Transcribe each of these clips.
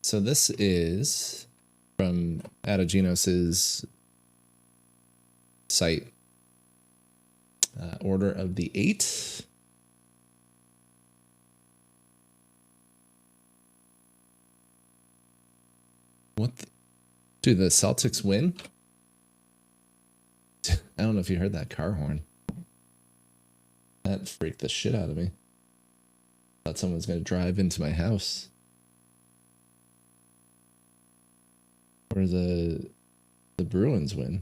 so this is from Adaginos's site. Order of the 8. What? Dude, the Celtics win? I don't know if you heard that car horn. That freaked the shit out of me. Thought someone was going to drive into my house. Or the Bruins win.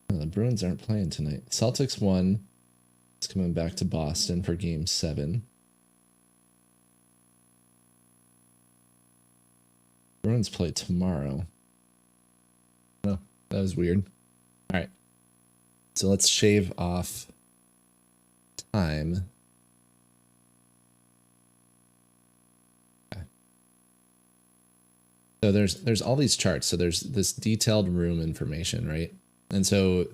No, the Bruins aren't playing tonight. Celtics won. It's coming back to Boston for game 7. Bruins play tomorrow. Oh, that was weird. All right. So let's shave off time. Okay. So there's all these charts. So there's this detailed room information, right? And so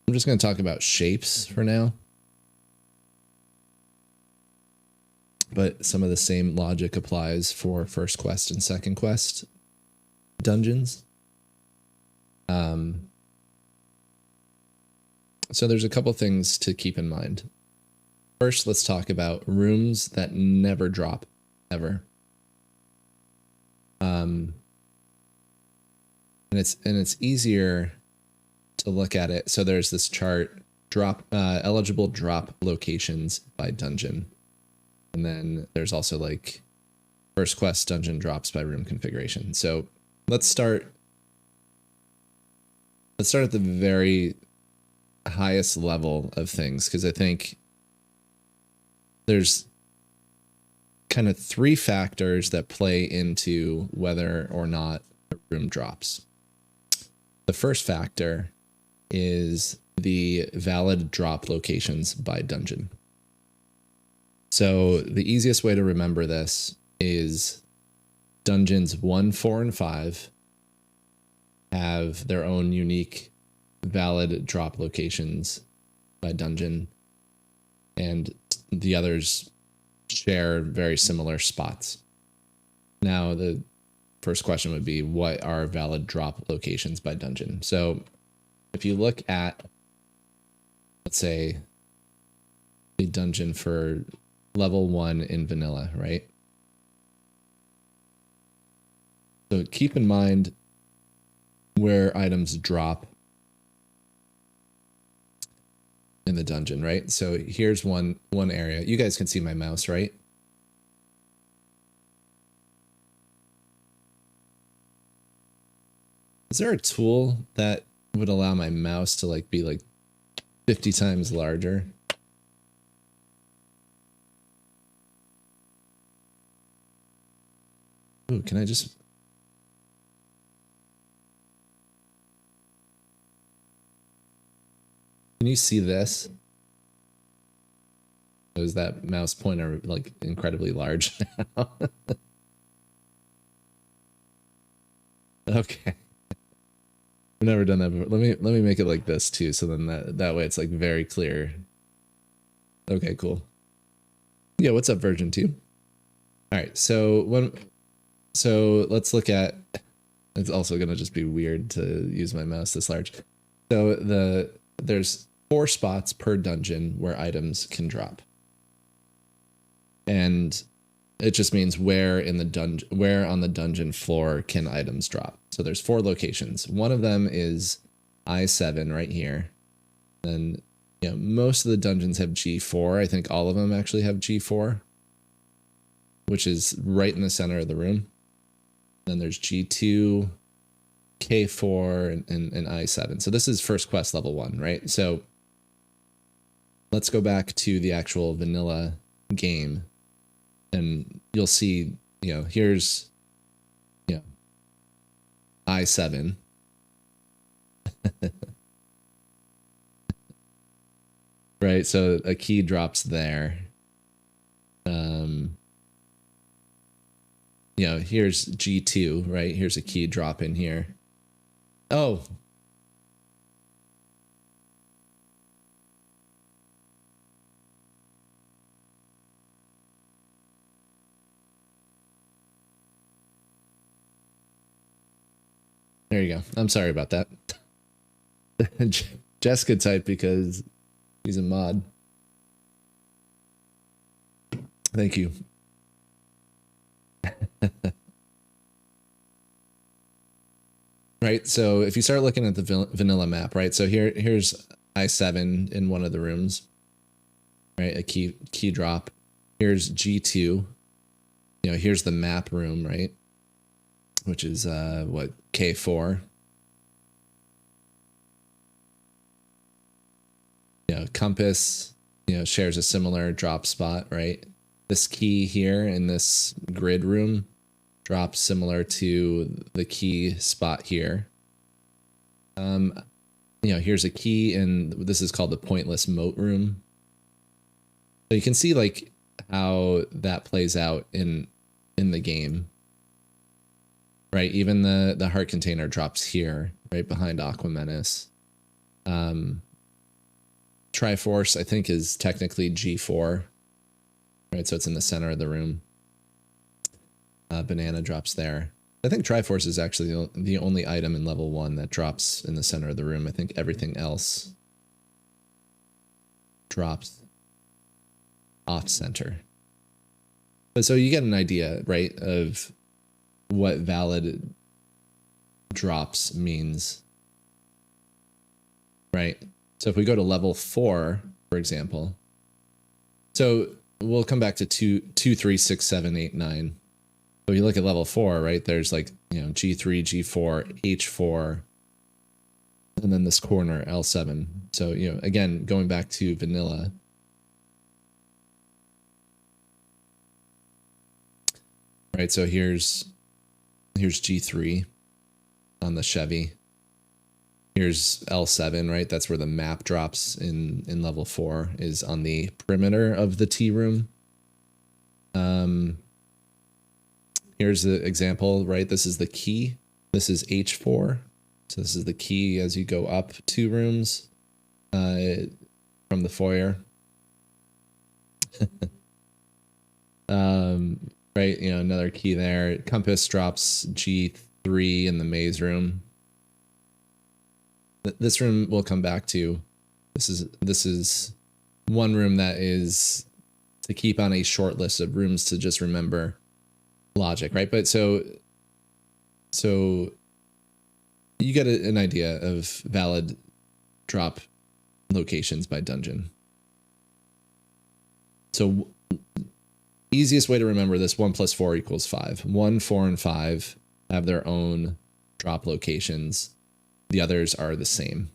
I'm just going to talk about shapes for now. But some of the same logic applies for first quest and second quest dungeons. So there's a couple things to keep in mind. First, let's talk about rooms that never drop, ever. And it's easier to look at it. So there's this chart, eligible drop locations by dungeon. And then there's also like first quest dungeon drops by room configuration. So let's start at the very highest level of things, because I think there's kind of 3 factors that play into whether or not a room drops. The first factor is the valid drop locations by dungeon. So the easiest way to remember this is dungeons 1, 4, and 5 have their own unique valid drop locations by dungeon, and the others share very similar spots. Now, the first question would be, what are valid drop locations by dungeon? So if you look at, let's say, a dungeon for level 1 in vanilla, right? So keep in mind where items drop in the dungeon, right? So here's one area. You guys can see my mouse, right? Is there a tool that would allow my mouse to like be like 50 times larger? Ooh, can I just... Can you see this? Is that mouse pointer like incredibly large now? Okay. I've never done that before. Let me make it like this too, so then that way it's like very clear. Okay, cool. Yeah, what's up, version 2? All right, so let's look at, it's also gonna just be weird to use my mouse this large. So there's 4 spots per dungeon where items can drop. And it just means where on the dungeon floor can items drop. So there's 4 locations. One of them is I7 right here. And you know, most of the dungeons have G4. I think all of them actually have G4, which is right in the center of the room. Then there's G2, K4, and I7. So this is first quest level 1, right? So let's go back to the actual vanilla game, and you'll see, you know, here's, you know, I7. Right, so a key drops there. You know, here's G2, right? Here's a key drop in here. Oh. There you go. I'm sorry about that. Jessica typed because he's a mod. Thank you. Right, so if you start looking at the vanilla map, right, so here's I7 in one of the rooms, right, a key drop. Here's G2, you know, here's the map room, right, which is what, K4. You know, compass, you know, shares a similar drop spot, right? This key here in this grid room drops similar to the key spot here. You know, here's a key, and this is called the pointless moat room. So you can see like how that plays out in the game, right? Even the heart container drops here, right behind Aquamenus. Triforce, I think, is technically G4, right? So it's in the center of the room. Banana drops there. I think Triforce is actually the only item in level 1 that drops in the center of the room. I think everything else drops off center. But so you get an idea, right, of what valid drops means, right? So if we go to level 4, for example, so we'll come back to 2, 3, 6, 7, 8, 9. So you look at level 4, right? There's like, you know, G3, G4, H4, and then this corner, L7. So, you know, again, going back to vanilla. Right, so here's G3 on the Chevy. Here's L7, right? That's where the map drops in level 4, is on the perimeter of the T room. Here's the example, right? This is the key. This is H4. So this is the key as you go up 2 rooms from the foyer. Right, you know, another key there. Compass drops G3 in the maze room. This room we'll come back to. This is one room that is to keep on a short list of rooms to just remember logic, right? But so you get an idea of valid drop locations by dungeon. So easiest way to remember this: 1 + 4 = 5. 1, 4, and 5 have their own drop locations. The others are the same.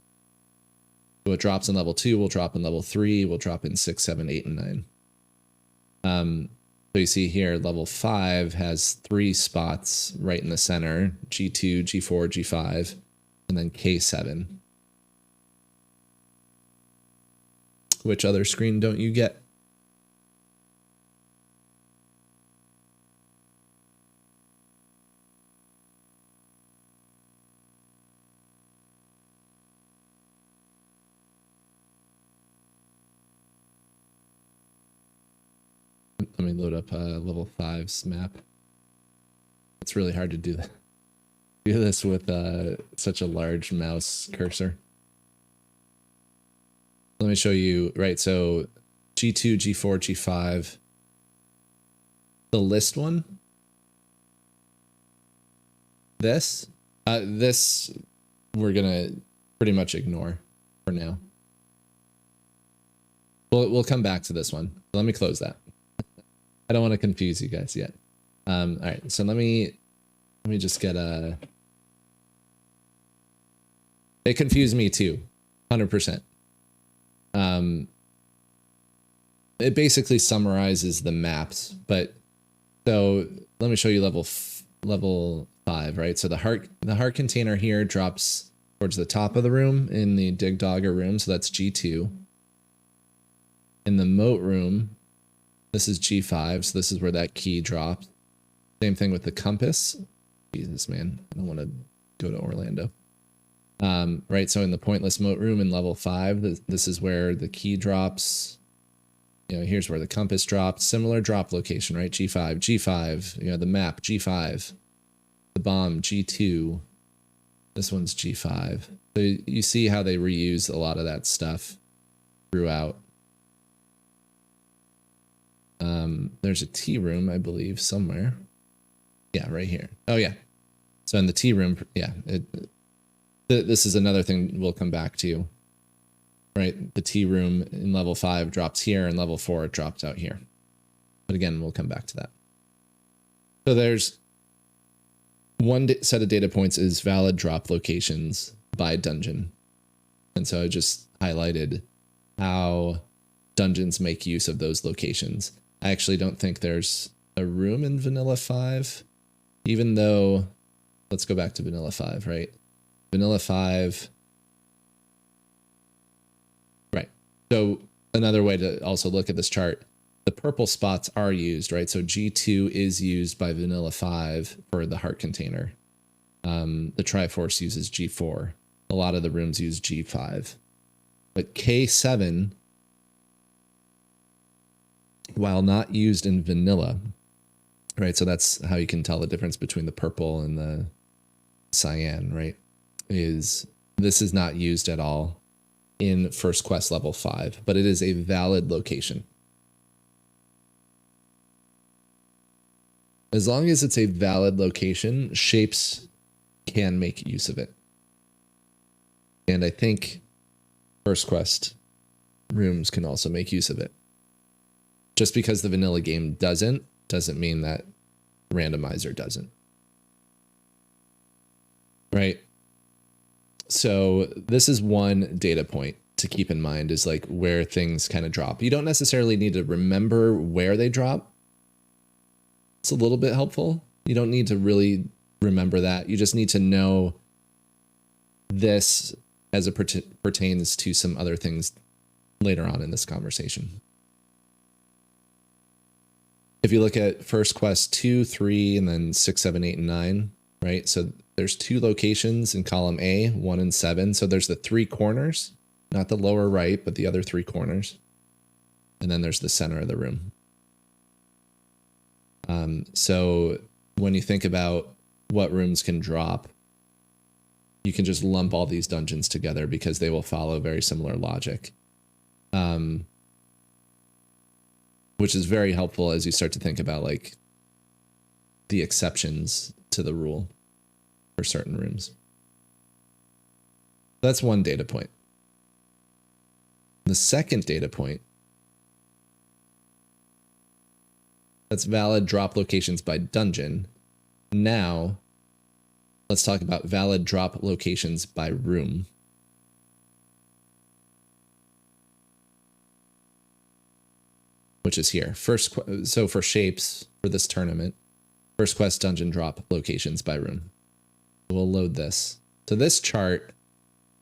So it drops in level 2, will drop in level 3, will drop in 6, 7, 8, and 9. So you see here, level 5 has 3 spots right in the center: G2, G4, G5, and then K7. Which other screen don't you get? Let me load up level 5's map. It's really hard to do that. Do this with such a large mouse cursor. Let me show you, right? So G2, G4, G5. The list one. This we're gonna pretty much ignore for now. We'll come back to this one. Let me close that. I don't want to confuse you guys yet. All right, so let me just get a. It confused me too, 100%. It basically summarizes the maps, but so let me show you level 5, right? So the heart container here drops towards the top of the room in the Dig Dogger room, so that's G2. In the moat room, this is G5, so this is where that key drops. Same thing with the compass. Jesus, man, I don't want to go to Orlando. Right, so in the pointless moat room in level 5, this is where the key drops. You know, here's where the compass drops. Similar drop location, right? G5, you know, the map, G5. The bomb, G2. This one's G5. So you see how they reuse a lot of that stuff throughout. There's a tea room, I believe, somewhere. Yeah, right here. Oh, yeah. So in the tea room, yeah, this is another thing we'll come back to, right? The tea room in level 5 drops here, and level 4 it drops out here. But again, we'll come back to that. So there's one set of data points is valid drop locations by dungeon. And so I just highlighted how dungeons make use of those locations. I actually don't think there's a room in Vanilla 5, even though, let's go back to Vanilla 5, right? Vanilla 5, right. So another way to also look at this chart, the purple spots are used, right? So G2 is used by Vanilla 5 for the heart container. The Triforce uses G4. A lot of the rooms use G5. But K7, while not used in vanilla, right? So that's how you can tell the difference between the purple and the cyan, right? This is not used at all in First Quest level 5, but it is a valid location. As long as it's a valid location, shapes can make use of it. And I think First Quest rooms can also make use of it. Just because the vanilla game doesn't mean that randomizer doesn't. Right? So this is one data point to keep in mind, is like where things kind of drop. You don't necessarily need to remember where they drop. It's a little bit helpful. You don't need to really remember that. You just need to know this as it pertains to some other things later on in this conversation. If you look at First Quest 2, 3, and then 6, 7, 8, and 9, right? So there's 2 locations in column A, 1 and 7. So there's the 3 corners, not the lower right, but the other 3 corners. And then there's the center of the room. So when you think about what rooms can drop, you can just lump all these dungeons together because they will follow very similar logic. Which is very helpful as you start to think about like the exceptions to the rule for certain rooms. That's one data point. The second data point, that's valid drop locations by dungeon. Now, let's talk about valid drop locations by room. Which is here. So for shapes for this tournament, First Quest dungeon drop locations by room. We'll load this. So this chart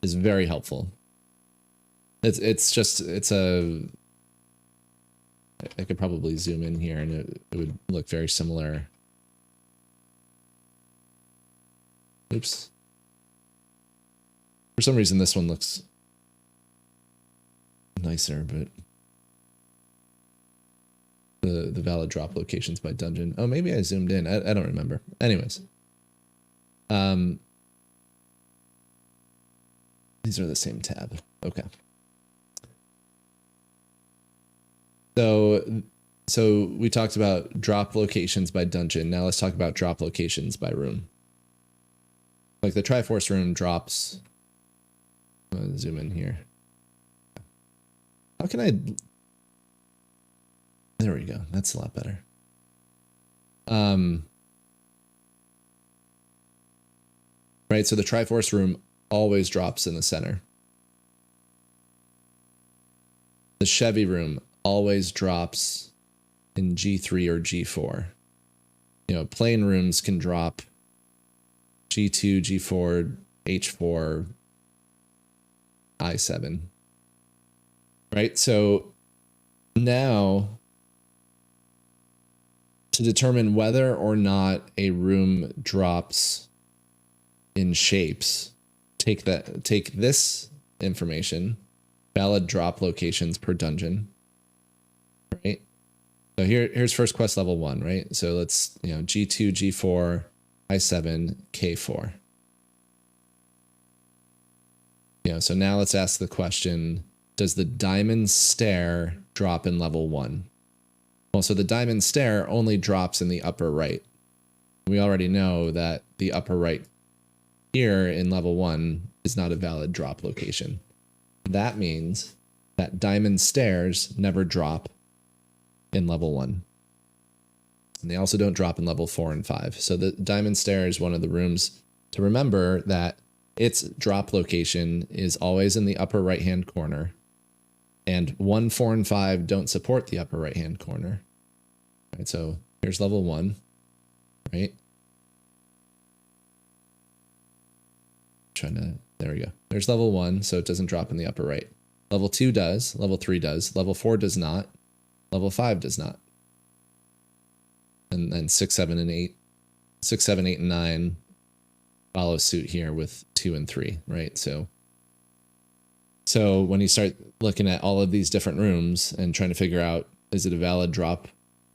is very helpful. It's a, I could probably zoom in here and it would look very similar. Oops. For some reason, this one looks nicer, but the valid drop locations by dungeon. Oh, maybe I zoomed in. I don't remember. Anyways. These are the same tab. Okay. So we talked about drop locations by dungeon. Now let's talk about drop locations by room. Like the Triforce room drops. I'm gonna zoom in here. How can I? There we go. That's a lot better. Right. So the Triforce room always drops in the center. The Chevy room always drops in G3 or G4. You know, plane rooms can drop G2, G4, H4, I7. Right? So now, to determine whether or not a room drops in shapes, take this information, valid drop locations per dungeon, right? So here's First Quest level 1, right? So let's, G2, G4, I7, K4. So now let's ask the question, does the diamond stair drop in level 1? Well, so the diamond stair only drops in the upper right. We already know that the upper right here in level 1 is not a valid drop location. That means that diamond stairs never drop in level 1. And they also don't drop in level 4 and 5. So the diamond stair is one of the rooms to remember that its drop location is always in the upper right-hand corner. And 1, 4, and 5 don't support the upper right-hand corner. Right, so here's level 1, right? There we go. There's level 1, so it doesn't drop in the upper right. Level 2 does, level 3 does, level 4 does not, level 5 does not. And then 6, 7, and 8. 6, 7, 8, and 9 follow suit here with 2 and 3, right? So when you start looking at all of these different rooms and trying to figure out, is it a valid drop?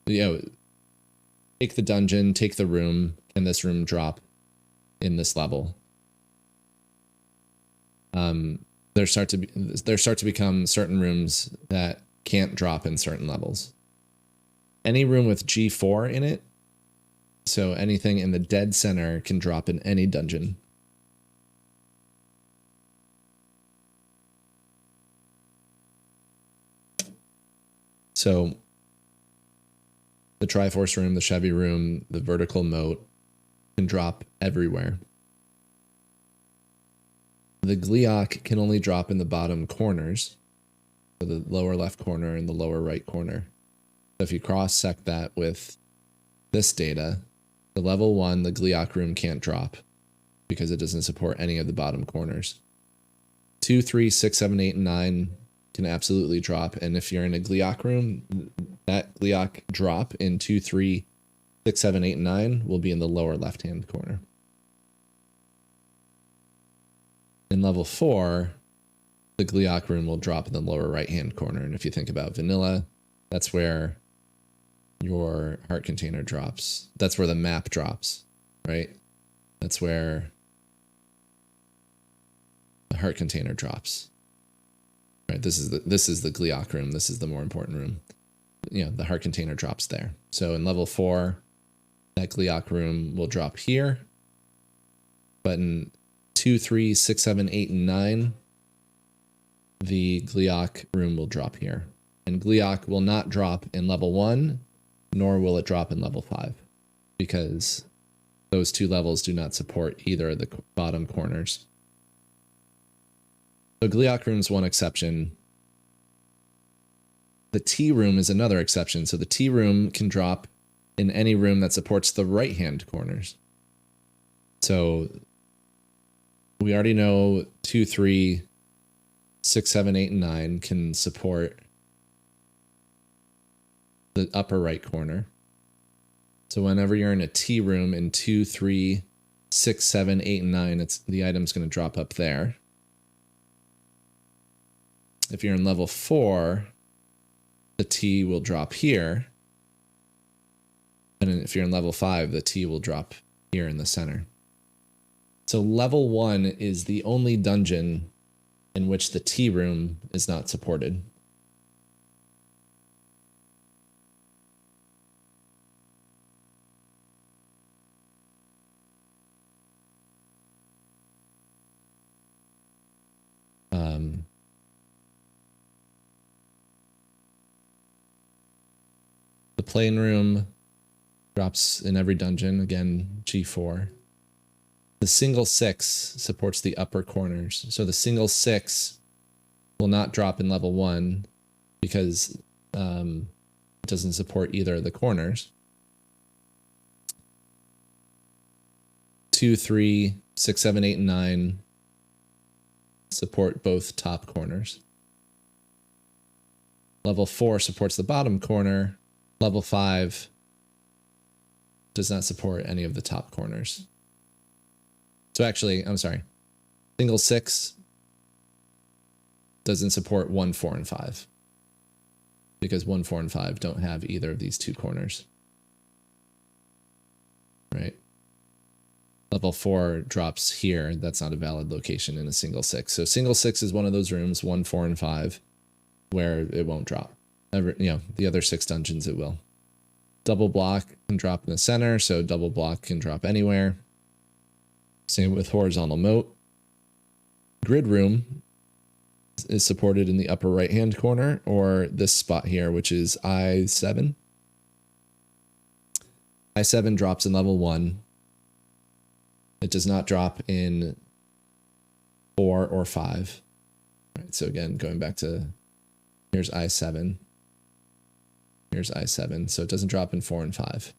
Take the dungeon, take the room, can this room drop in this level? There start to become certain rooms that can't drop in certain levels. Any room with G4 in it, so anything in the dead center, can drop in any dungeon. So the Triforce room, the Chevy room, the vertical moat can drop everywhere. The Gliok can only drop in the bottom corners, so the lower left corner and the lower right corner. So if you cross-sect that with this data, the level 1, the Gliok room can't drop because it doesn't support any of the bottom corners. 2, 3, 6, 7, 8, and 9 can absolutely drop, and if you're in a Gliok room, that Gliok drop in 2, 3, 6, 7, 8, and 9 will be in the lower left-hand corner. In level 4, the Gliok room will drop in the lower right-hand corner, and if you think about vanilla, that's where your heart container drops. That's where the map drops, right? That's where the heart container drops. Right, this is the Gliok room. This is the more important room. The heart container drops there. So in level 4, that Gliok room will drop here. But in 2, 3, 6, 7, 8, and 9, the Gliok room will drop here. And Gliok will not drop in level 1, nor will it drop in level 5, because those two levels do not support either of the bottom corners. So Gliok room's one exception. The T room is another exception. So the T room can drop in any room that supports the right-hand corners. So we already know 2, 3, 6, 7, 8, and 9 can support the upper right corner. So whenever you're in a T room in 2, 3, 6, 7, 8, and 9, the item's going to drop up there. If you're in level 4, the T will drop here. And if you're in level 5, the T will drop here in the center. So level 1 is the only dungeon in which the T room is not supported. The plane room drops in every dungeon, again, G4. The single 6 supports the upper corners. So the single 6 will not drop in level 1 because it doesn't support either of the corners. 2, 3, 6, 7, 8, and 9 support both top corners. Level 4 supports the bottom corner. Level 5 does not support any of the top corners. So actually, I'm sorry. Single 6 doesn't support 1, 4, and 5. Because 1, 4, and 5 don't have either of these two corners. Right? Level 4 drops here. That's not a valid location in a single 6. So single 6 is one of those rooms, 1, 4, and 5, where it won't drop. The other 6 dungeons it will. Double block can drop in the center, so double block can drop anywhere. Same with horizontal moat. Grid room is supported in the upper right hand corner, or this spot here, which is I7. I7 drops in level 1. It does not drop in 4 or 5. All right, so again, going back to, here's I7. Here's I7, so it doesn't drop in 4 and 5.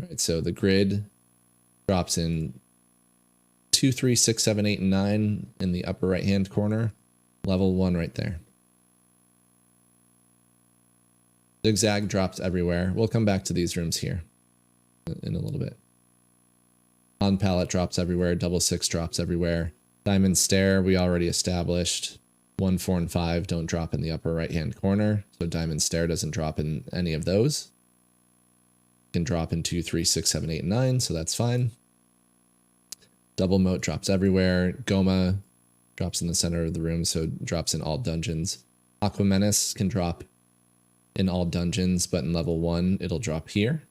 All right, so the grid drops in 2, 3, 6, 7, 8, and 9 in the upper right-hand corner. Level 1 right there. Zigzag drops everywhere. We'll come back to these rooms here in a little bit. On pallet drops everywhere. Double 6 drops everywhere. Diamond stair we already established. 1, 4, and 5 don't drop in the upper right-hand corner, so diamond stair doesn't drop in any of those. It can drop in 2, 3, 6, 7, 8, and 9, so that's fine. Double moat drops everywhere. Goma drops in the center of the room, so it drops in all dungeons. Aqua Menace can drop in all dungeons, but in level 1, it'll drop here.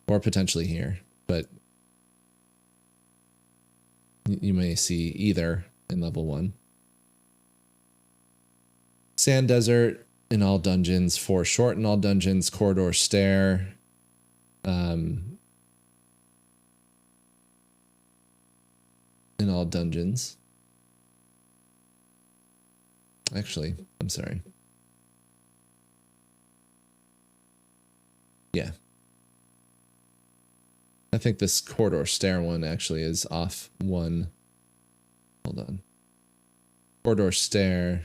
Or potentially here, but you may see either in level 1. Sand Desert in all dungeons, 4 short in all dungeons, corridor stair. In all dungeons. Actually, I'm sorry. Yeah. I think this corridor stair one actually is off 1. Hold on. Corridor stair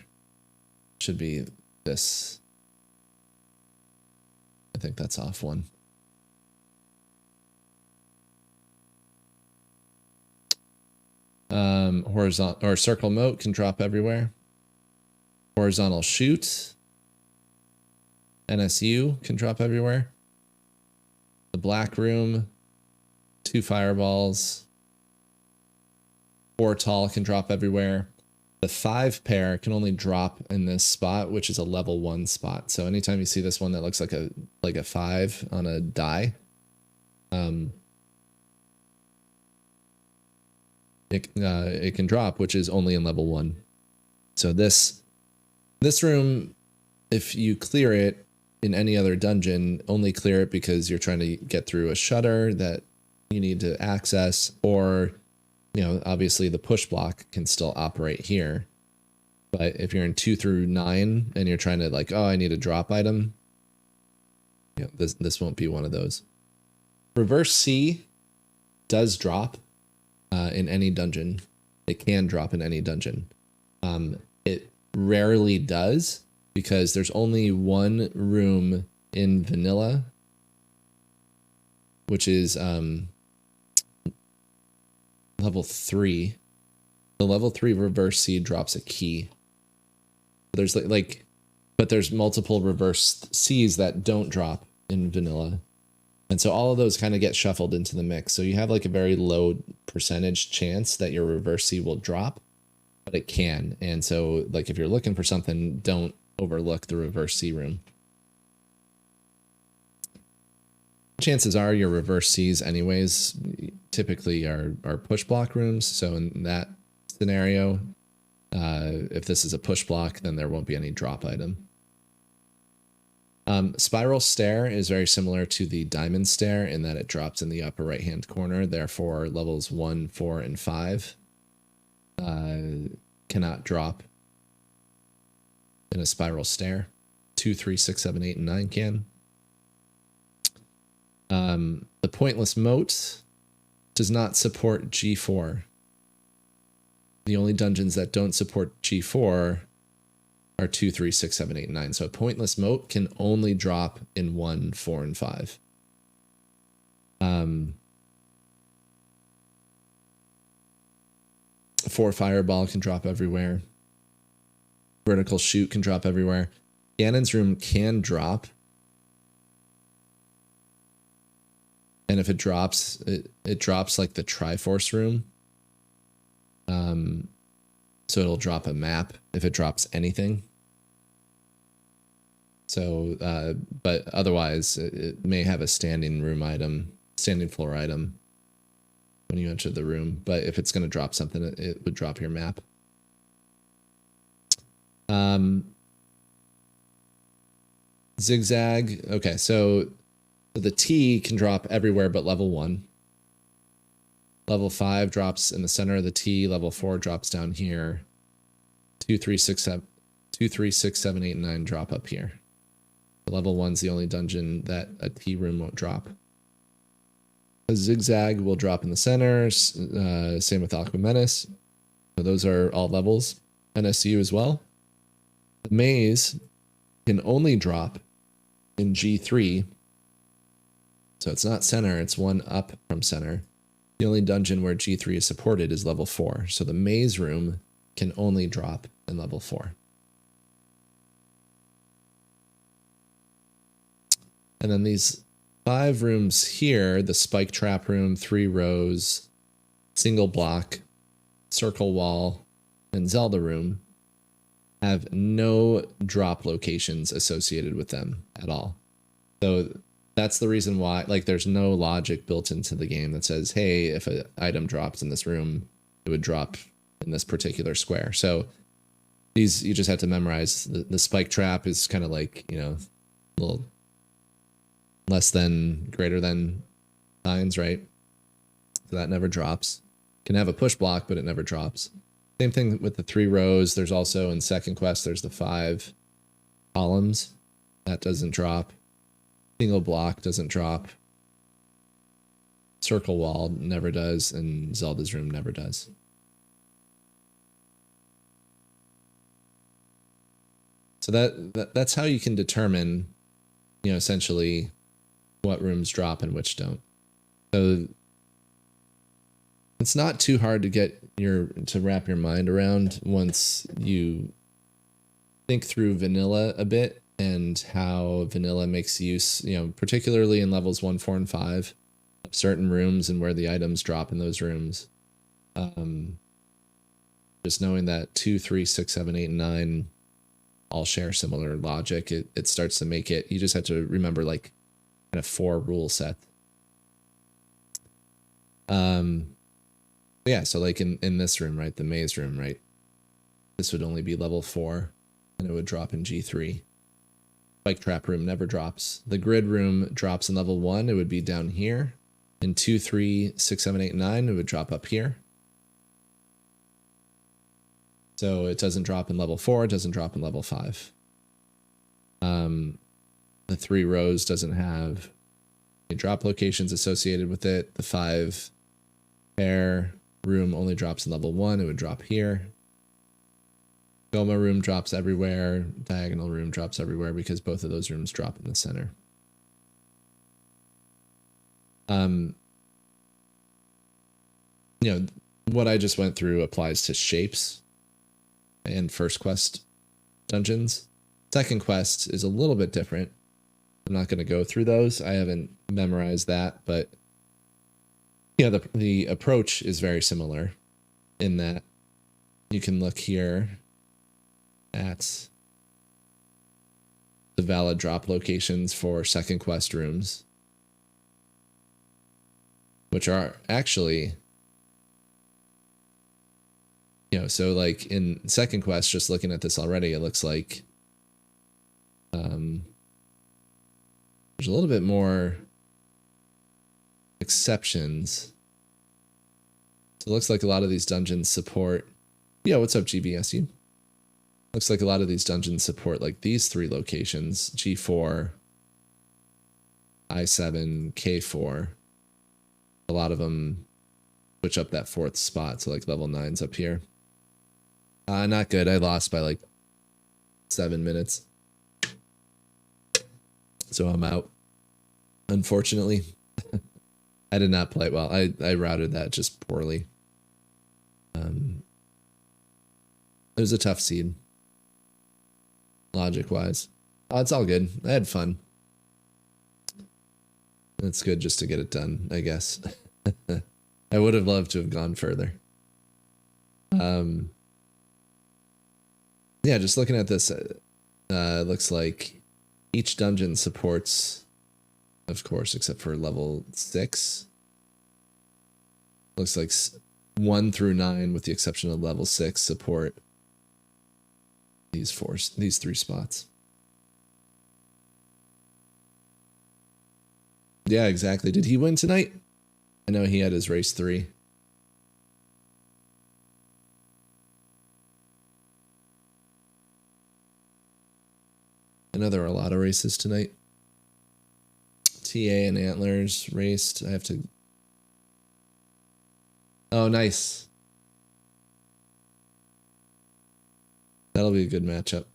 should be this. I think that's off 1. Horizontal or circle moat can drop everywhere. Horizontal shoot. NSU can drop everywhere. The black room. 2 fireballs. 4 tall can drop everywhere. The 5 pair can only drop in this spot, which is a level 1 spot. So anytime you see this one that looks like a 5 on a die, it can drop, which is only in level 1. So this room, if you clear it in any other dungeon, only clear it because you're trying to get through a shutter that you need to access, or obviously the push block can still operate here. But if you're in 2 through 9 and you're trying to I need a drop item, this won't be one of those. Reverse C does drop in any dungeon. It can drop in any dungeon. It rarely does because there's only one room in vanilla, which is level 3. The level 3 reverse C drops a key. There's but there's multiple reverse C's that don't drop in vanilla. And so all of those kind of get shuffled into the mix. So you have a very low percentage chance that your reverse C will drop, but it can. And so if you're looking for something, don't overlook the reverse C room. Chances are your reverse C's anyways typically are push block rooms. So in that scenario, if this is a push block, then there won't be any drop item. Spiral stair is very similar to the diamond stair in that it drops in the upper right hand corner. Therefore, levels 1, 4, and 5 cannot drop in a spiral stair. 2, 3, 6, 7, 8, and 9 can. The pointless moat does not support G4. The only dungeons that don't support G4 are 2, 3, 6, 7, 8, and 9. So a pointless moat can only drop in 1, 4, and 5. 4 fireball can drop everywhere. Vertical shoot can drop everywhere. Ganon's room can drop. And if it drops, it drops like the Triforce room. So it'll drop a map if it drops anything. So, but otherwise, it may have a standing room item, standing floor item when you enter the room. But if it's going to drop something, it would drop your map. Zigzag. Okay, so the T can drop everywhere but level 1. Level 5 drops in the center of the T. Level 4 drops down here. 2, 3, 6, 7, 2, 3, 6, 7, 8, and 9 drop up here. Level 1's the only dungeon that a T room won't drop. A Zigzag will drop in the center. Same with Aqua Menace. So those are all levels. NSU as well. The Maze can only drop in G3. So it's not center, it's one up from center. The only dungeon where G3 is supported is level 4. So the Maze room can only drop in level 4. And then these 5 rooms here, the Spike Trap room, 3 rows, single block, circle wall, and Zelda room, have no drop locations associated with them at all. So that's the reason why, like, there's no logic built into the game that says, hey, if an item drops in this room, it would drop in this particular square. So these, you just have to memorize. The Spike Trap is kind of like, you know, a little less than, greater than signs, right? So that never drops. Can have a push block, but it never drops. Same thing with the 3 rows. There's also in second quest, there's the 5 columns. That doesn't drop. Single block doesn't drop. Circle wall never does, and Zelda's room never does. So that's how you can determine, you know, essentially what rooms drop and which don't. So it's not too hard to get to wrap your mind around once you think through vanilla a bit and how vanilla makes use, you know, particularly in levels 1, 4, and 5, of certain rooms and where the items drop in those rooms. Just knowing that 2, 3, 6, 7, 8, and 9 all share similar logic, it starts to make it, you just have to remember like kind of 4 rule set. Yeah, so like in this room, right, the Maze room, right, this would only be level 4 and it would drop in G3. Spike Trap room never drops. The Grid room drops in level 1, it would be down here. In 2, 3, 6, 7, 8, 9, it would drop up here. So it doesn't drop in level 4, it doesn't drop in level 5. The 3 rows doesn't have any drop locations associated with it. The 5 pair room only drops in level 1, it would drop here. Goma room drops everywhere. Diagonal room drops everywhere because both of those rooms drop in the center. You know, what I just went through applies to shapes and first quest dungeons. Second quest is a little bit different. I'm not going to go through those. I haven't memorized that, but yeah, the approach is very similar in that you can look here at the valid drop locations for second quest rooms, which are actually, you know, so like in second quest, just looking at this already, it looks like there's a little bit more exceptions. So it looks like a lot of these dungeons support, yeah, what's up, GBSU? Looks like a lot of these dungeons support like these 3 locations, G4, I7, K4. A lot of them switch up that 4th spot, so like level 9's up here. Not good. I lost by like 7 minutes. So I'm out. Unfortunately. I did not play well. I routed that just poorly. It was a tough seed. Logic-wise. Oh, it's all good. I had fun. It's good just to get it done, I guess. I would have loved to have gone further. Yeah, just looking at this, looks like each dungeon supports, of course, except for level 6. Looks like 1 through 9, with the exception of level 6, support these 3 spots. Yeah, exactly. Did he win tonight? I know he had his race 3. I know there were a lot of races tonight. TA and Antlers raced. I have to... Oh, nice. That'll be a good matchup.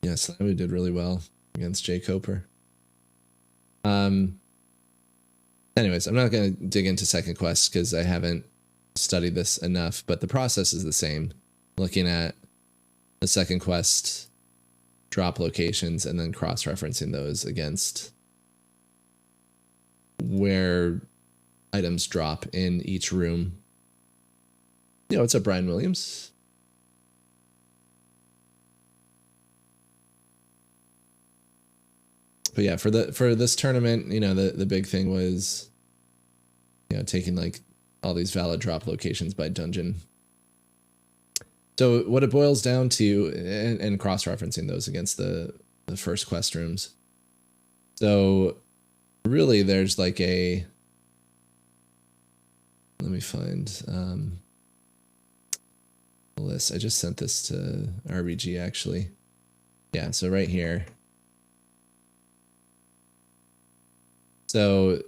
Yes, we did really well against Jay Coper. Anyways, I'm not going to dig into second quest because I haven't studied this enough, but the process is the same. Looking at the second quest drop locations and then cross-referencing those against where items drop in each room. Yo, what's up, Brian Williams? But yeah, for this tournament, you know, the big thing was, you know, taking like all these valid drop locations by dungeon. So what it boils down to, and cross-referencing those against the first quest rooms. So really there's like a, let me find the list. I just sent this to RBG actually. Yeah, so right here. So,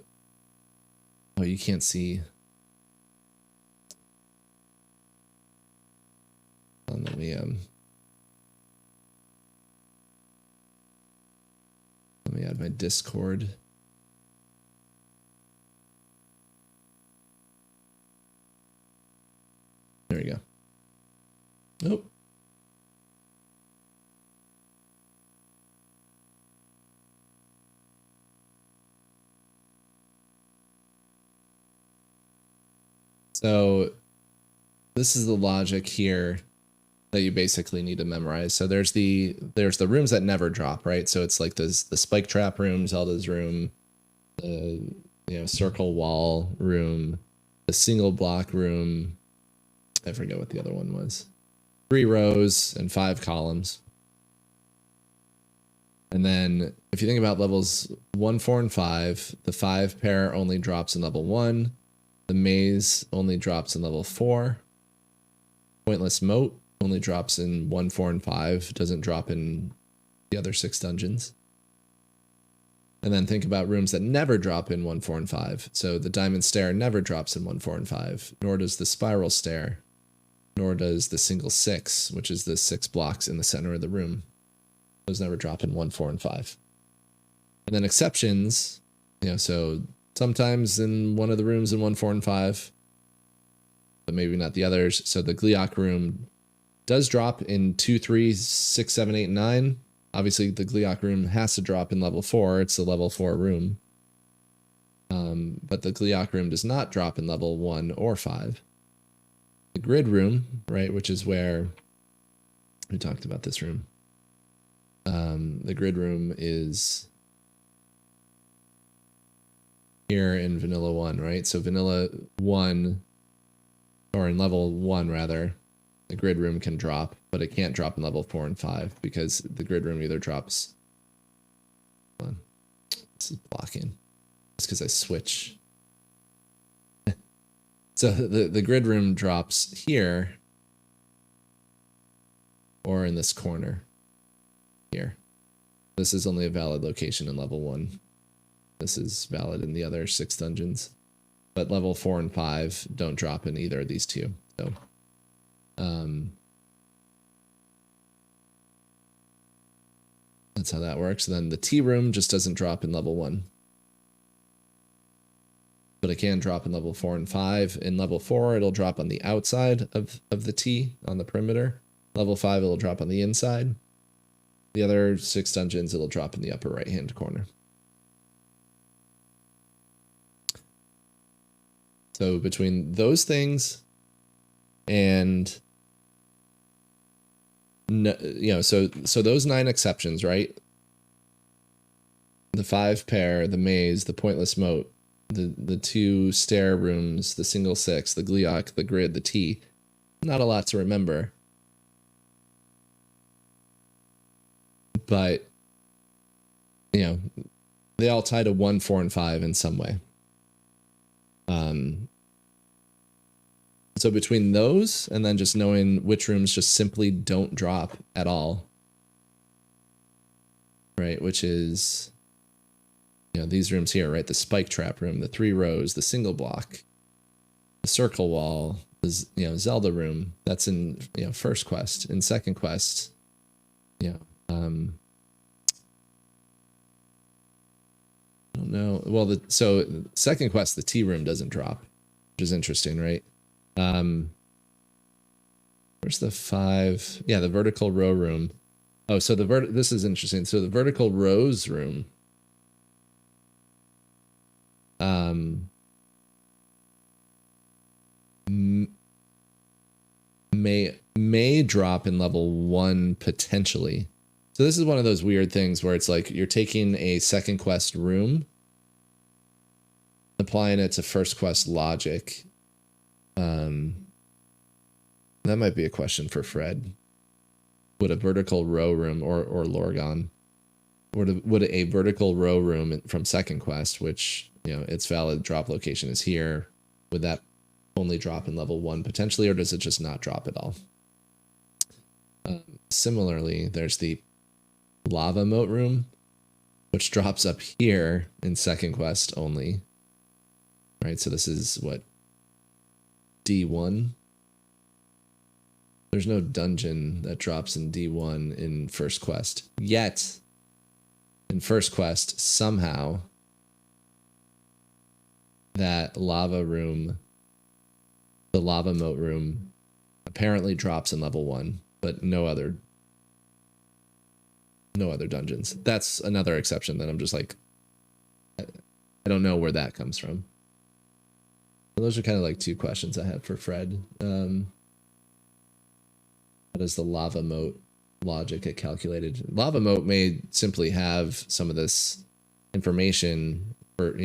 oh, you can't see. Let me add my Discord. There we go. Nope. So this is the logic here that you basically need to memorize. So there's the rooms that never drop, right? So it's like the spike trap room, Zelda's room, the circle wall room, the single block room. I forget what the other one was. 3 rows and 5 columns. And then if you think about levels 1, 4, and 5, the 5 pair only drops in level 1. The maze only drops in level 4. Pointless moat only drops in 1, 4, and 5. Doesn't drop in the other 6 dungeons. And then think about rooms that never drop in 1, 4, and 5. So the diamond stair never drops in 1, 4, and 5. Nor does the spiral stair. Nor does the single 6, which is the 6 blocks in the center of the room. Those never drop in 1, 4, and 5. And then exceptions, so sometimes in one of the rooms in 1, 4, and 5, but maybe not the others. So the Gliok room does drop in 2, 3, 6, 7, 8, and 9. Obviously, the Gliok room has to drop in level 4. It's a level 4 room. But the Gliok room does not drop in level 1 or 5. The grid room, right, which is where we talked about this room. The grid room is here in Vanilla 1, right? So Vanilla 1, or in level 1 rather, the grid room can drop, but it can't drop in level 4 and 5 because the grid room either drops. Hold on. This is blocking. It's because I switch. So the grid room drops here or in this corner here. This is only a valid location in level 1. This is valid in the other 6 dungeons. But level 4 and 5 don't drop in either of these 2. So that's how that works. And then the T room just doesn't drop in level 1. But it can drop in level 4 and 5. In level 4, it'll drop on the outside of the T, on the perimeter. Level 5, it'll drop on the inside. The other 6 dungeons, it'll drop in the upper right-hand corner. So between those things and so those 9 exceptions, right? The 5 pair, the maze, the pointless moat, the 2 stair rooms, the single 6, the gliok, the grid, the T. Not a lot to remember. But they all tie to 1, 4, and 5 in some way. So between those and then just knowing which rooms just simply don't drop at all, right? Which is, these rooms here, right? The spike trap room, the 3 rows, the single block, the circle wall, the Zelda room. That's in first quest. In second quest, I don't know. Well, so second quest, the T room doesn't drop, which is interesting, right? Where's the 5? Yeah, the vertical row room. Oh, so this is interesting. So the vertical rows room may drop in level 1 potentially. So this is one of those weird things where it's like you're taking a second quest room, applying it to first quest logic. That might be a question for Fred. Would a vertical row room or Lorgon, would a vertical row room from second quest, which its valid drop location is here, would that only drop in level 1 potentially, or does it just not drop at all? Similarly, there's the lava moat room, which drops up here in second quest only. Right, so this is what, D1? There's no dungeon that drops in D1 in first quest. Yet, in first quest, somehow, that lava room, the lava moat room, apparently drops in level 1, but no other dungeons. That's another exception that I'm just like, I don't know where that comes from. Those are kind of like 2 questions I have for Fred. How does the lava moat logic get calculated? Lava moat may simply have some of this information, or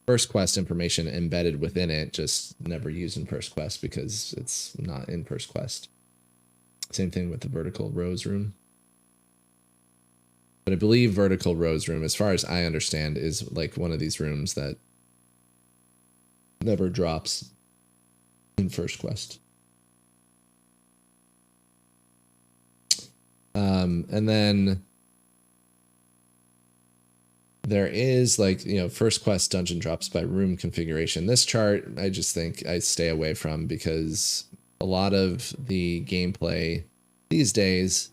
first quest information embedded within it, just never used in first quest because it's not in first quest. Same thing with the vertical rows room. But I believe vertical rows room, as far as I understand, is like one of these rooms that never drops in first quest. And then there is first quest dungeon drops by room configuration. This chart, I just think I stay away from because a lot of the gameplay these days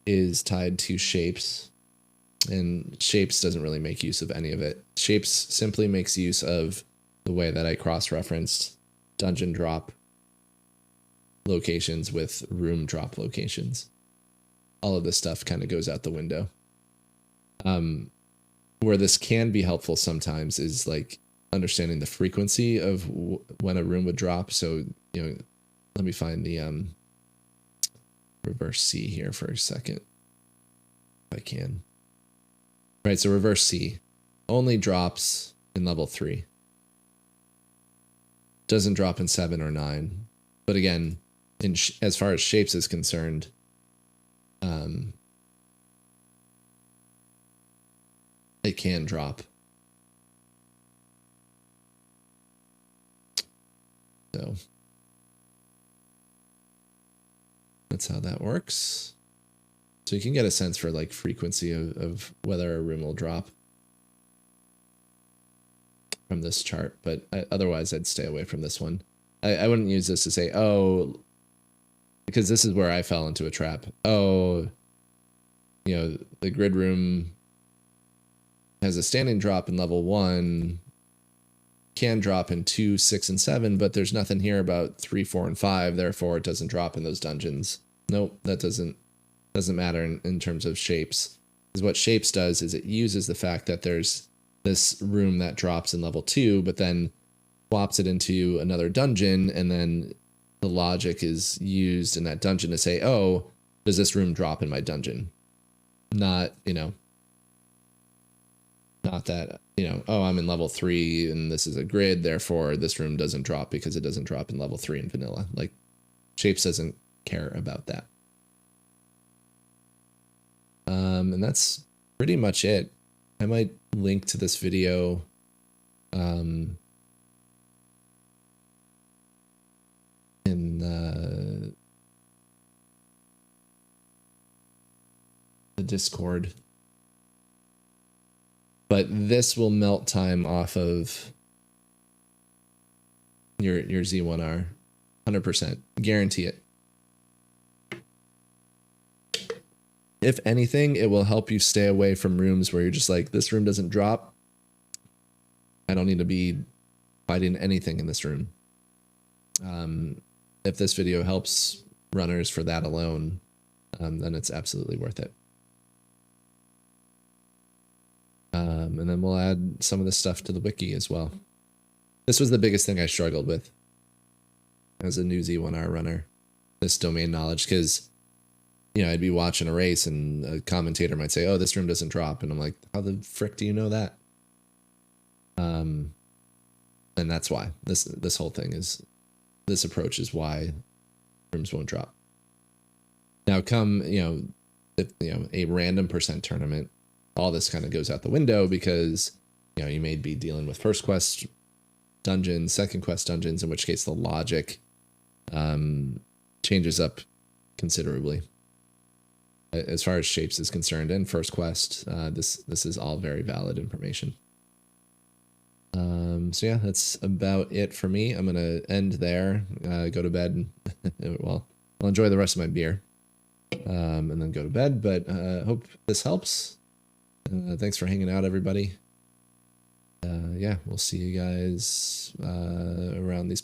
is tied to shapes, and shapes doesn't really make use of any of it. Shapes simply makes use of the way that I cross-referenced dungeon drop locations with room drop locations. All of this stuff kind of goes out the window. Where this can be helpful sometimes is like understanding the frequency of when a room would drop. So, let me find the reverse C here for a second, if I can. Right, so reverse C only drops in level 3. Doesn't drop in 7 or 9. But again, as far as shapes is concerned, it can drop. So that's how that works. So you can get a sense for like frequency of whether a room will drop from this chart, but otherwise I'd stay away from this one. I wouldn't use this to say, oh, because this is where I fell into a trap. Oh, the grid room has a standing drop in level 1, can drop in 2, 6, and 7, but there's nothing here about 3, 4, and 5, therefore it doesn't drop in those dungeons. Nope, that doesn't matter in terms of shapes. Because what shapes does is it uses the fact that there's this room that drops in level 2, but then swaps it into another dungeon, and then the logic is used in that dungeon to say, oh, does this room drop in my dungeon? Not, not that, oh, I'm in level 3 and this is a grid, therefore this room doesn't drop because it doesn't drop in level 3 in vanilla. Like, Shapes doesn't care about that. And that's pretty much it. I might link to this video in the Discord. But this will melt time off of your Z1R. 100%. Guarantee it. If anything, it will help you stay away from rooms where you're just like, this room doesn't drop. I don't need to be fighting anything in this room. If this video helps runners for that alone, then it's absolutely worth it. And then we'll add some of this stuff to the wiki as well. This was the biggest thing I struggled with as a new Z1R runner, this domain knowledge, because I'd be watching a race and a commentator might say, oh, this room doesn't drop. And I'm like, how the frick do you know that? And that's why this whole thing is, this approach is why rooms won't drop. Now come, if, a random percent tournament, all this kind of goes out the window because, you may be dealing with first quest dungeons, second quest dungeons, in which case the logic changes up considerably. As far as Shapes is concerned and first quest, this is all very valid information. So yeah, that's about it for me. I'm gonna end there, go to bed, well, I'll enjoy the rest of my beer, and then go to bed, but hope this helps. Thanks for hanging out, everybody. Yeah, we'll see you guys around these parts.